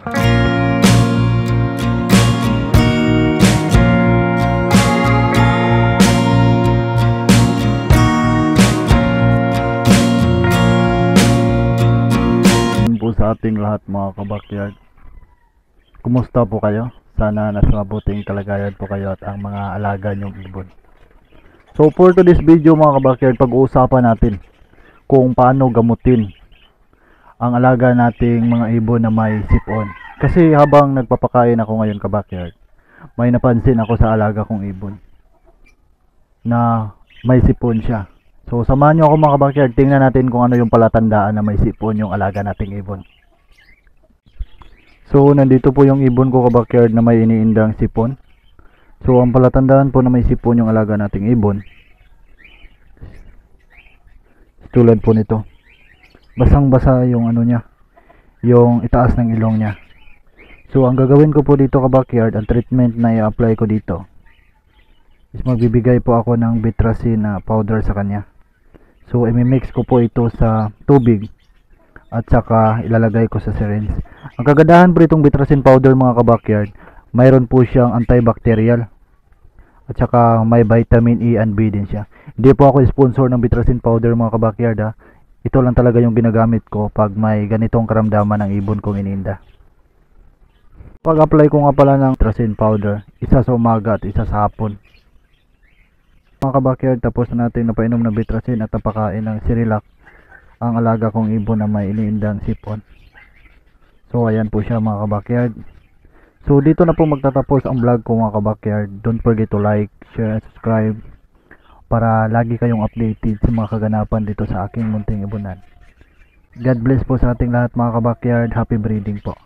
Po sa ating lahat mga kabakyard, kumusta po kayo? Sana nasa mabuting kalagayan po kayo at ang mga alaga nyong ibon. So for today's video mga kabakyard, pag-uusapan natin kung paano gamutin ang alaga nating mga ibon na may sipon. Kasi habang nagpapakain ako ngayon kabakyard, may napansin ako sa alaga kong ibon na may sipon siya. So samahan nyo ako mga kabakyard, tingnan natin kung ano yung palatandaan na may sipon yung alaga nating ibon. So nandito po yung ibon ko kabakyard na may iniindang sipon. So ang palatandaan po na may sipon yung alaga nating ibon, tulad po nito, basang basa yung ano niya, yung itaas ng ilong niya. So ang gagawin ko po dito kabakyard, ang treatment na i-apply ko dito is magbibigay po ako ng Bitracin na powder sa kanya. So i-mix ko po ito sa tubig at saka ilalagay ko sa syringe. Ang kagandahan po itong Bitracin powder mga kabakyard, mayroon po siyang antibacterial at saka may vitamin E and B din siya. Hindi po ako sponsor ng Bitracin powder mga kabakyard ha. Ito lang talaga yung ginagamit ko pag may ganitong karamdaman ng ibon kong ininda. Pag apply ko nga pala ng Bitracin powder, isa sa umaga at isa sa hapon. Mga kabakyard, tapos na natin napainom ng Bitracin at napakain ng Cerelac ang alaga kong ibon na may iniindang sipon. So ayan po siya mga kabakyard. So dito na po magtatapos ang vlog ko mga kabakyard. Don't forget to like, share, and subscribe para lagi kayong updated sa mga kaganapan dito sa aking munting ibunan. God bless po sa ating lahat mga kabakyard. Happy breeding po.